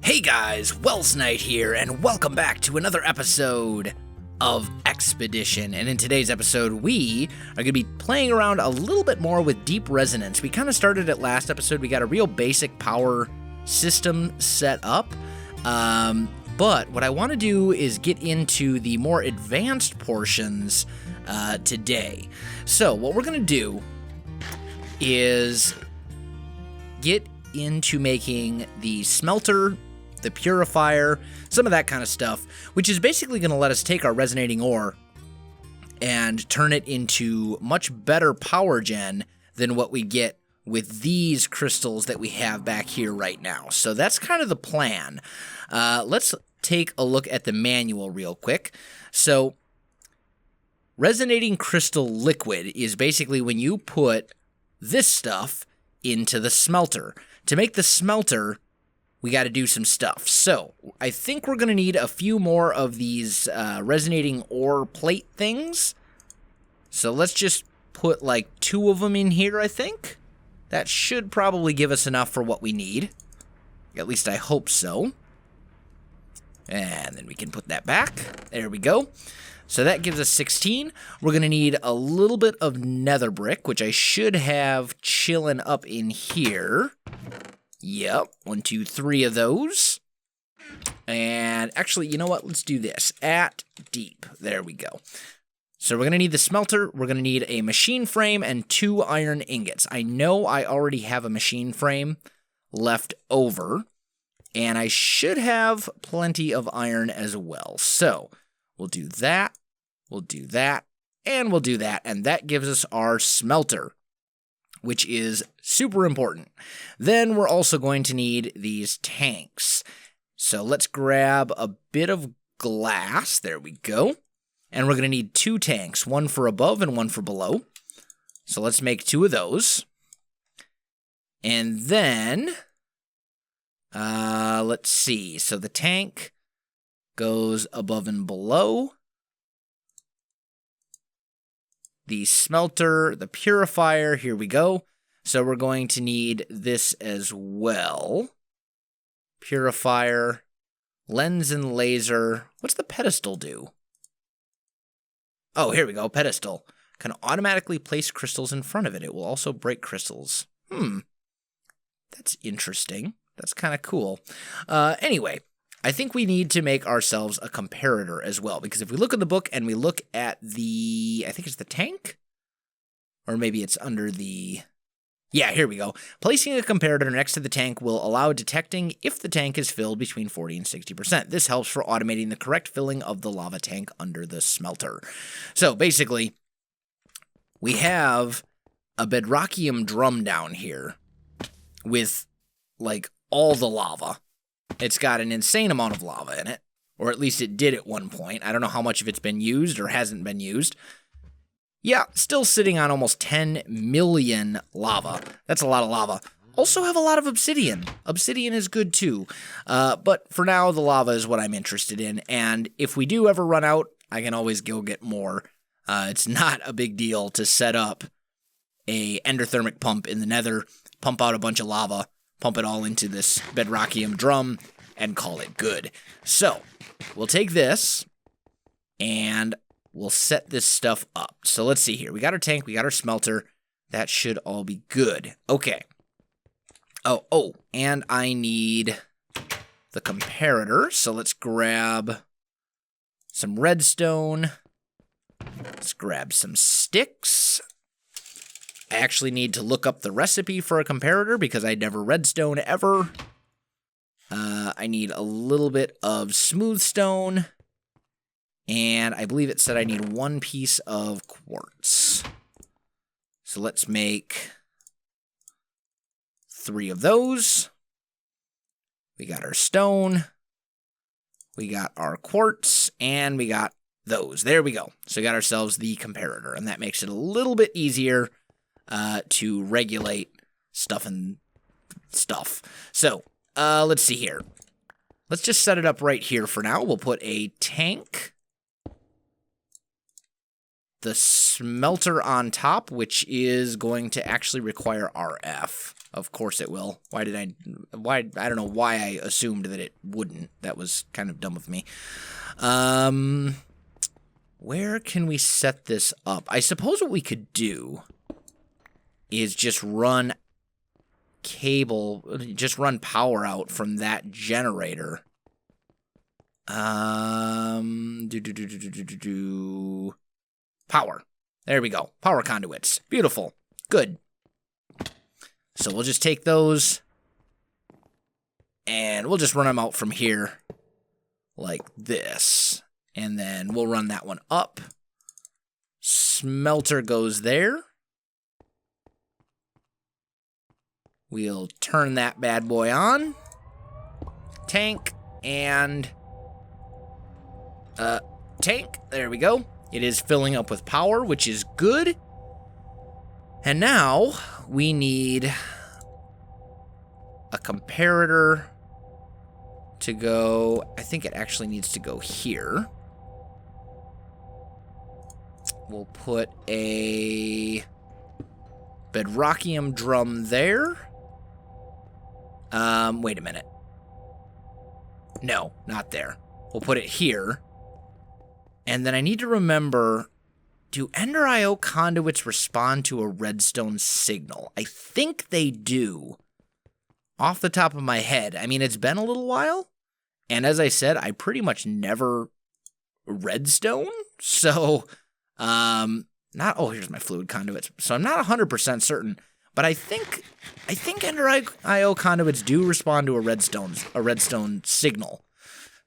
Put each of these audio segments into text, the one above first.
Hey guys, Welsknight here, and welcome back to another episode of Expedition. And in today's episode, we are going to be playing around a little bit more with deep resonance. We kind of started it last episode. We got a real basic power system set up. But what I want to do is get into the more advanced portions today. So what we're going to do is get into making the smelter, the purifier, some of that kind of stuff, which is basically going to let us take our resonating ore and turn it into much better power gen than what we get with these crystals that we have back here right now. So that's kind of the plan. Let's take a look at the manual real quick. So resonating crystal liquid is basically when you put this stuff into the smelter. To make the smelter, we got to do some stuff. So I think we're going to need a few more of these resonating ore plate things. So let's just put like 2 of them in here, I think. That should probably give us enough for what we need. At least I hope so. And then we can put that back. There we go. So that gives us 16. We're going to need a little bit of nether brick, which I should have chilling up in here. Yep, 1, 2, 3 of those. And actually, you know what? Let's do this. At deep. There we go. So we're going to need the smelter. We're going to need a machine frame and 2 iron ingots. I know I already have a machine frame left over, and I should have plenty of iron as well. So we'll do that. We'll do that. And we'll do that. And that gives us our smelter, which is super important. Then we're also going to need these tanks. So let's grab a bit of glass. There we go. And we're going to need 2 tanks, one for above and one for below. So let's make 2 of those. And then, let's see. So the tank goes above and below. The smelter, the purifier, here we go. So we're going to need this as well. Purifier, lens and laser. What's the pedestal do? Oh, here we go, pedestal. Can automatically place crystals in front of it. It will also break crystals. That's interesting. That's kind of cool. Anyway, I think we need to make ourselves a comparator as well, because if we look in the book and we look at the, I think it's the tank? Or maybe it's under the, yeah, here we go. Placing a comparator next to the tank will allow detecting if the tank is filled between 40 and 60%. This helps for automating the correct filling of the lava tank under the smelter. So basically, we have a bedrockium drum down here with like all the lava. It's got an insane amount of lava in it, or at least it did at one point. I don't know how much of it's been used or hasn't been used. Yeah, still sitting on almost 10 million lava. That's a lot of lava. Also have a lot of obsidian. Obsidian is good too. But for now, the lava is what I'm interested in. And if we do ever run out, I can always go get more. It's not a big deal to set up a endothermic pump in the nether, pump out a bunch of lava, pump it all into this bedrockium drum, and call it good. So, we'll take this, and we'll set this stuff up. So let's see here. We got our tank, we got our smelter. That should all be good. Okay. Oh, and I need the comparator. So let's grab some redstone. Let's grab some sticks. I actually need to look up the recipe for a comparator because I never redstone ever. I need a little bit of smooth stone. And I believe it said I need 1 piece of quartz. So let's make 3 of those. We got our stone. We got our quartz. And we got those. There we go. So we got ourselves the comparator. And that makes it a little bit easier to regulate stuff and stuff. So, let's see here. Let's just set it up right here for now. We'll put a tank the smelter on top, which is going to actually require RF. Of course it will. I don't know why I assumed that it wouldn't. That was kind of dumb of me. Where can we set this up? I suppose what we could do is just run power out from that generator. Power. There we go. Power conduits. Beautiful. Good. So we'll just take those, and we'll just run them out from here like this. And then we'll run that one up. Smelter goes there. We'll turn that bad boy on. Tank and tank. There we go. It is filling up with power, which is good. And now we need a comparator to go. I think it actually needs to go here. We'll put a bedrockium drum there. Wait a minute. No, not there. We'll put it here. And then I need to remember, do Ender IO conduits respond to a redstone signal? I think they do. Off the top of my head. I mean, it's been a little while. And as I said, I pretty much never redstone. So, here's my fluid conduits. So I'm not 100% certain. But I think Ender IO conduits do respond to a redstone signal.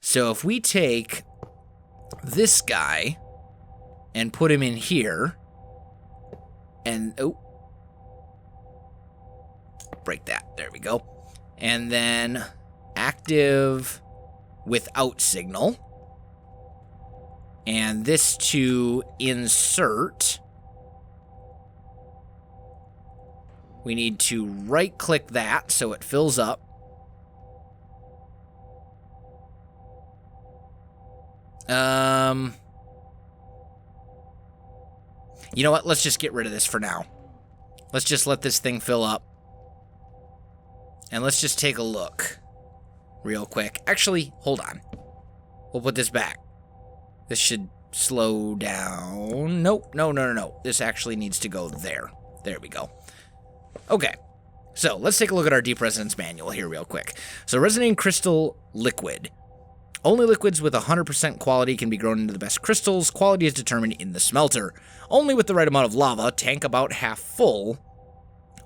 So if we take this guy and put him in here, and break that. There we go. And then active without signal, and this to insert. We need to right-click that so it fills up. You know what? Let's just get rid of this for now. Let's just let this thing fill up. And let's just take a look real quick. Actually, hold on. We'll put this back. This should slow down. Nope. No. This actually needs to go there. There we go. Okay, so let's take a look at our Deep Resonance Manual here real quick. So resonating crystal liquid. Only liquids with 100% quality can be grown into the best crystals. Quality is determined in the smelter. Only with the right amount of lava, tank about half full,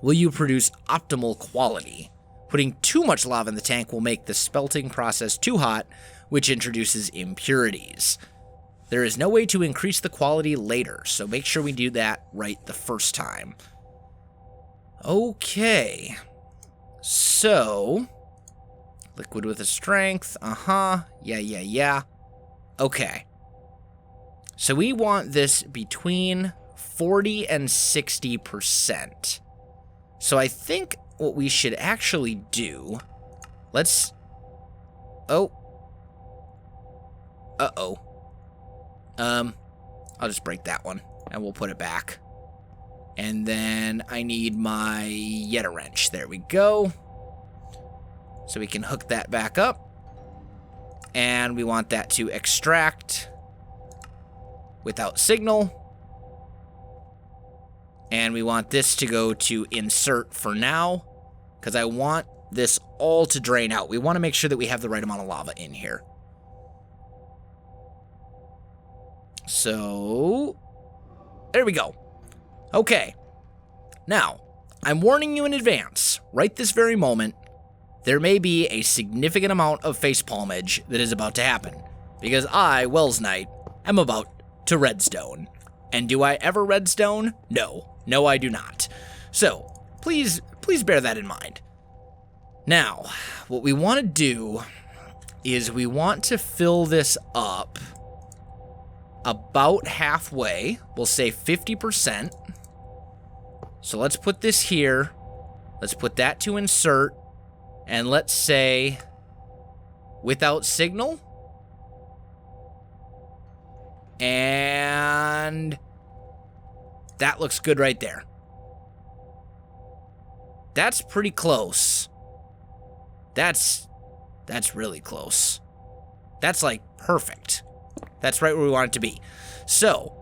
will you produce optimal quality. Putting too much lava in the tank will make the smelting process too hot, which introduces impurities. There is no way to increase the quality later, so make sure we do that right the first time. Okay, so, liquid with a strength, yeah. Okay, so we want this between 40 and 60%. So I think what we should actually do, I'll just break that one, and we'll put it back. And then I need my Yeta wrench. There we go. So we can hook that back up. And we want that to extract without signal. And we want this to go to insert for now, because I want this all to drain out. We want to make sure that we have the right amount of lava in here. So, there we go. Okay, now, I'm warning you in advance, right this very moment, there may be a significant amount of facepalmage that is about to happen, because I, Welsknight, am about to redstone. And do I ever redstone? No, I do not. So, please bear that in mind. Now, what we want to do is we want to fill this up about halfway. We'll say 50%. So let's put this here. Let's put that to insert. And let's say without signal. And That looks good right there. That's pretty close. That's really close. That's like perfect. That's right where we want it to be. So,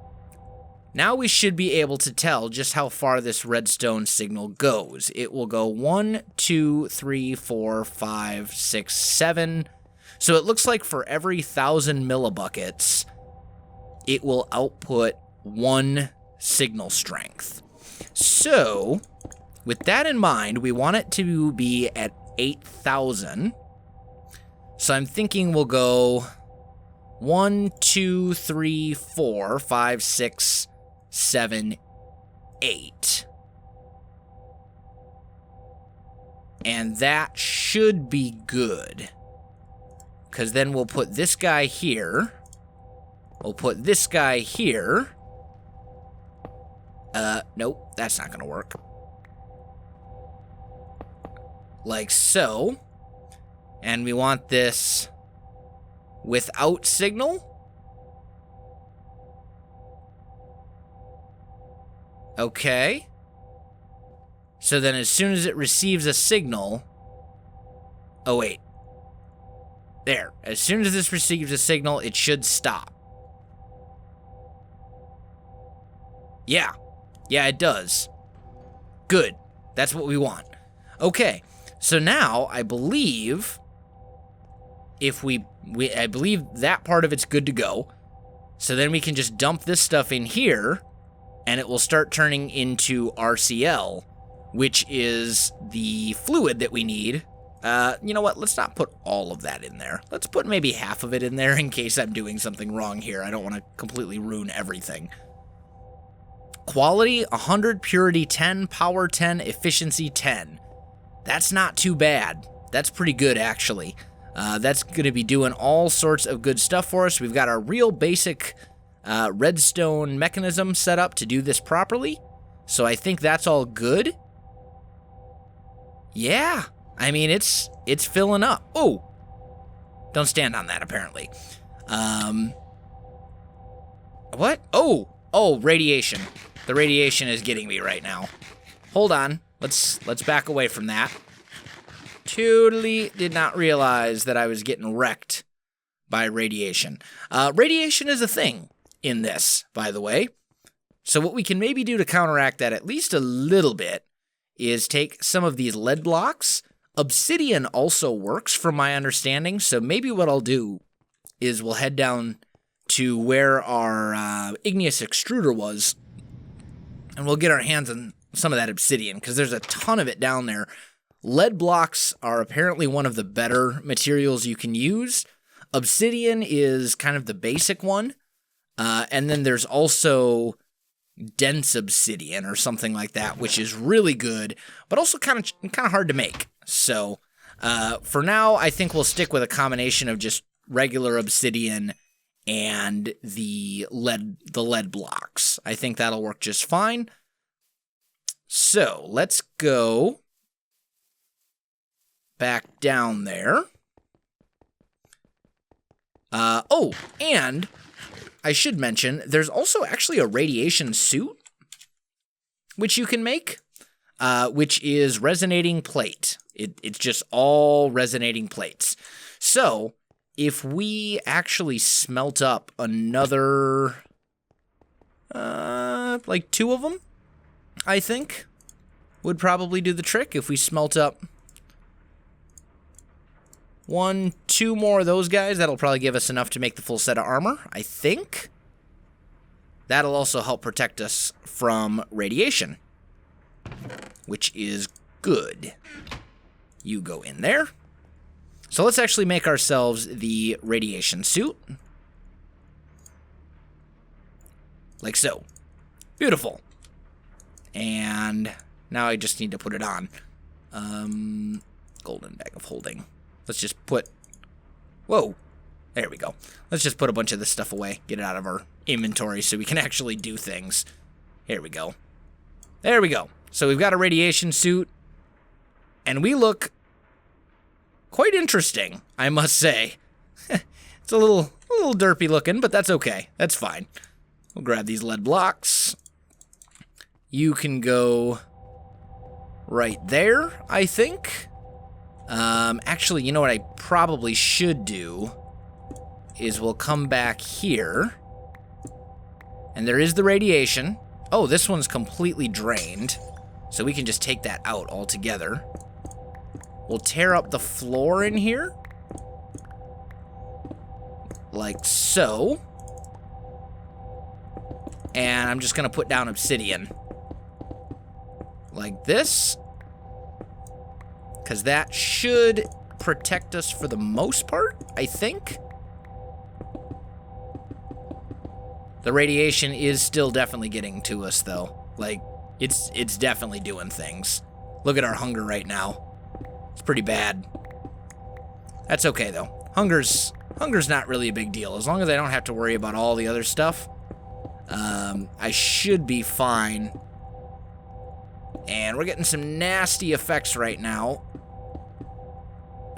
now we should be able to tell just how far this redstone signal goes. It will go 1, 2, 3, 4, 5, 6, 7. So it looks like for every 1,000 millibuckets, it will output 1 signal strength. So, with that in mind, we want it to be at 8,000. So I'm thinking we'll go 1, 2, 3, 4, 5, 6, 7, 8. And that should be good. Because then we'll put this guy here. We'll put this guy here. Nope, that's not going to work. Like so. And we want this without signal. Okay. So then as soon as it receives a signal... Oh, wait. There. As soon as this receives a signal, it should stop. Yeah. Yeah, it does. Good. That's what we want. Okay. So now, I believe... I believe that part of it's good to go. So then we can just dump this stuff in here, and it will start turning into RCL, which is the fluid that we need. You know what? Let's not put all of that in there. Let's put maybe half of it in there in case I'm doing something wrong here. I don't want to completely ruin everything. Quality 100, purity 10, power 10, efficiency 10. That's not too bad. That's pretty good, actually. That's going to be doing all sorts of good stuff for us. We've got our real basic redstone mechanism set up to do this properly. So I think that's all good. Yeah. I mean, it's filling up. Oh. Don't stand on that, apparently. What? Oh, radiation. The radiation is getting me right now. Hold on. Let's back away from that. Totally did not realize that I was getting wrecked by radiation. Radiation is a thing in this, by the way. So what we can maybe do to counteract that at least a little bit is take some of these lead blocks. Obsidian also works from my understanding, so maybe what I'll do is we'll head down to where our igneous extruder was, and we'll get our hands on some of that obsidian, because there's a ton of it down there. Lead blocks are apparently one of the better materials you can use. Obsidian is kind of the basic one. And then there's also dense obsidian or something like that, which is really good, but also kind of hard to make. So for now, I think we'll stick with a combination of just regular obsidian and the lead blocks. I think that'll work just fine. So let's go back down there. Oh, and I should mention, there's also actually a radiation suit, which you can make, which is resonating plate. It's just all resonating plates. So, if we actually smelt up another, like 2 of them, I think, would probably do the trick. If we smelt up 1, 2 more of those guys, that'll probably give us enough to make the full set of armor, I think. That'll also help protect us from radiation, which is good. You go in there. So let's actually make ourselves the radiation suit. Like so. Beautiful. And now I just need to put it on. Golden bag of holding. Let's just put... Whoa. There we go. Let's just put a bunch of this stuff away. Get it out of our inventory so we can actually do things. Here we go. There we go. So we've got a radiation suit. And we look quite interesting, I must say. It's a little derpy looking, but that's okay. That's fine. We'll grab these lead blocks. You can go right there, I think. Actually, you know what I probably should do is we'll come back here. And there is the radiation. Oh, this one's completely drained. So we can just take that out altogether. We'll tear up the floor in here. Like so. And I'm just going to put down obsidian. Like this. Because that should protect us for the most part, I think. The radiation is still definitely getting to us, though. Like, it's definitely doing things. Look at our hunger right now. It's pretty bad. That's okay, though. Hunger's not really a big deal. As long as I don't have to worry about all the other stuff, I should be fine. And we're getting some nasty effects right now.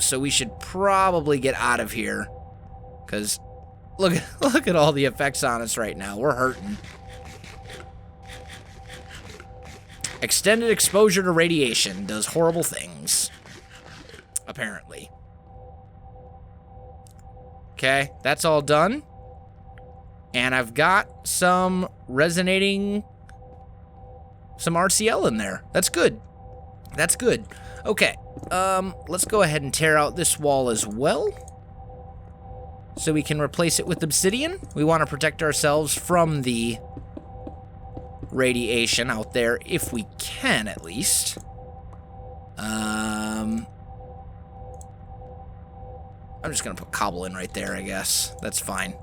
So we should probably get out of here. Because look at all the effects on us right now. We're hurting. Extended exposure to radiation does horrible things. Apparently. Okay, that's all done. And I've got some resonating... some RCL in there. That's good. That's good. Okay, let's go ahead and tear out this wall as well. So we can replace it with obsidian. We want to protect ourselves from the radiation out there, if we can, at least. I'm just going to put cobble in right there, I guess. That's fine.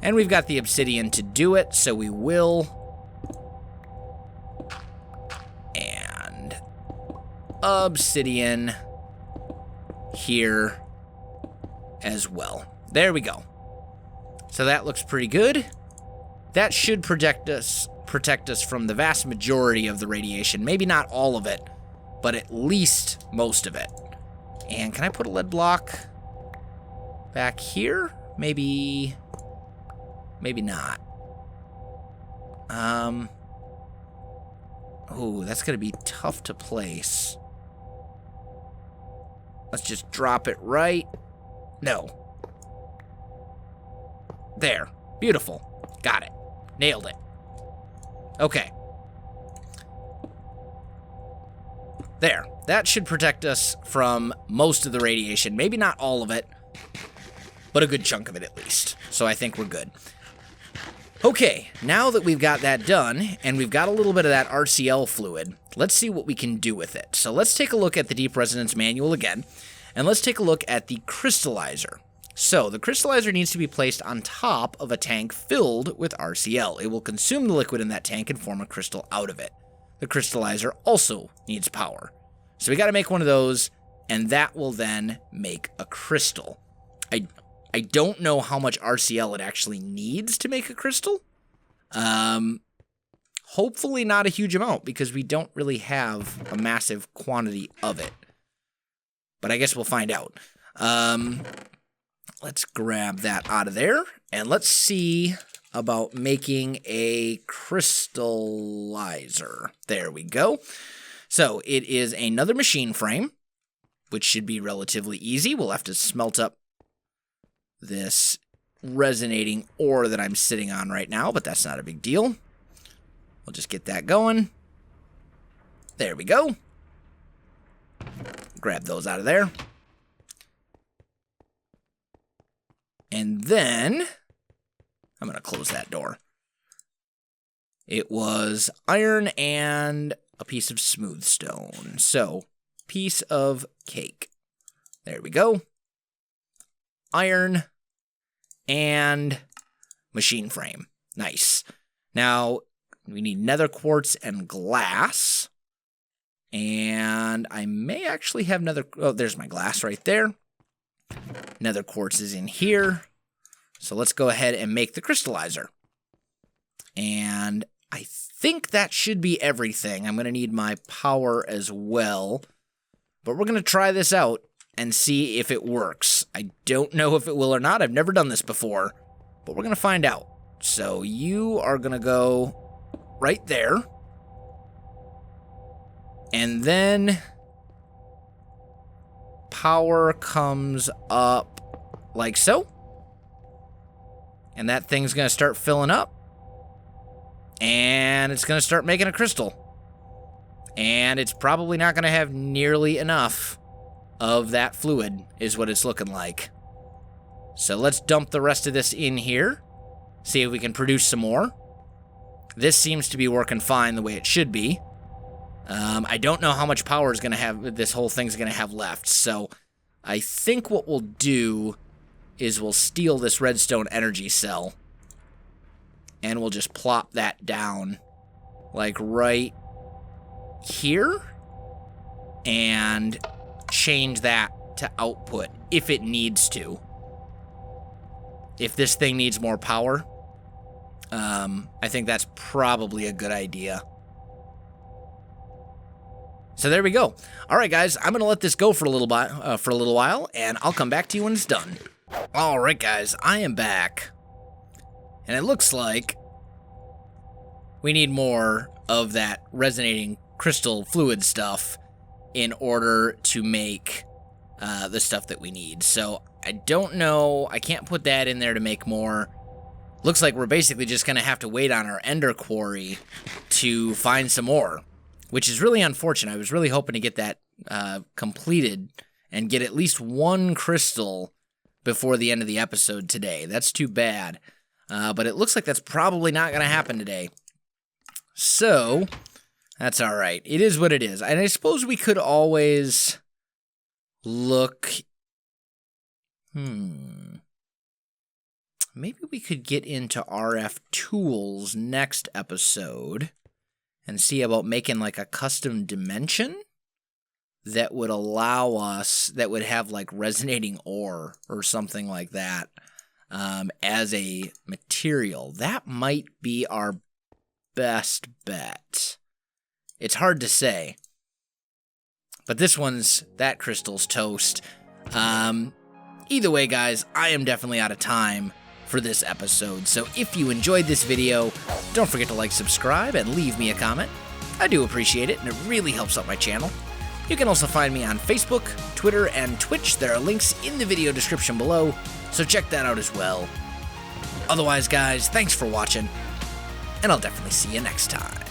And we've got the obsidian to do it, so we will. And obsidian here as well. There we go. So that looks pretty good. That should protect us from the vast majority of the radiation. Maybe not all of it, but at least most of it. And can I put a lead block back here? Maybe not. Oh, that's gonna be tough to place. Let's just drop it right. No. There. Beautiful. Got it. Nailed it. Okay. There. That should protect us from most of the radiation. Maybe not all of it, but a good chunk of it at least. So I think we're good. Okay, now that we've got that done, and we've got a little bit of that RCL fluid, let's see what we can do with it. So let's take a look at the Deep Resonance Manual again, and let's take a look at the crystallizer. So the crystallizer needs to be placed on top of a tank filled with RCL. It will consume the liquid in that tank and form a crystal out of it. The crystallizer also needs power. So we got to make one of those, and that will then make a crystal. I don't know how much RCL it actually needs to make a crystal. Hopefully not a huge amount, because we don't really have a massive quantity of it. But I guess we'll find out. Let's grab that out of there, and let's see about making a crystallizer. There we go. So it is another machine frame, which should be relatively easy. We'll have to smelt up this resonating ore that I'm sitting on right now, but that's not a big deal. We'll just get that going. There we go. Grab those out of there. And then I'm going to close that door. It was iron and a piece of smooth stone. So, piece of cake. There we go. Iron and machine frame. Nice. Now, we need nether quartz and glass. And I may actually have nether... Oh, there's my glass right there. Nether quartz is in here. So let's go ahead and make the crystallizer. And I think that should be everything. I'm going to need my power as well. But we're going to try this out and see if it works. I don't know if it will or not. I've never done this before. But we're going to find out. So you are going to go right there. And then power comes up like so. And that thing's going to start filling up. And it's going to start making a crystal. And it's probably not going to have nearly enough of that fluid, is what it's looking like. So let's dump the rest of this in here. See if we can produce some more. This seems to be working fine the way it should be. I don't know how much power is going to have this whole thing's going to have left. So I think what we'll do is we'll steal this redstone energy cell. And we'll just plop that down like right here. And change that to output if it needs to. If this thing needs more power, I think that's probably a good idea. So there we go. All right, guys, I'm gonna let this go for a little while, and I'll come back to you when it's done. All right, guys, I am back, and it looks like we need more of that resonating crystal fluid stuff in order to make the stuff that we need. So I don't know. I can't put that in there to make more. Looks like we're basically just going to have to wait on our ender quarry to find some more, which is really unfortunate. I was really hoping to get that completed and get at least one crystal before the end of the episode today. That's too bad. But it looks like that's probably not going to happen today. So that's all right. It is what it is. And I suppose we could always look. Maybe we could get into RF tools next episode and see about making like a custom dimension that would allow us, that would have like resonating ore or something like that as a material. That might be our best bet. It's hard to say. But that crystal's toast. Either way, guys, I am definitely out of time for this episode. So if you enjoyed this video, don't forget to like, subscribe, and leave me a comment. I do appreciate it, and it really helps out my channel. You can also find me on Facebook, Twitter, and Twitch. There are links in the video description below, so check that out as well. Otherwise, guys, thanks for watching, and I'll definitely see you next time.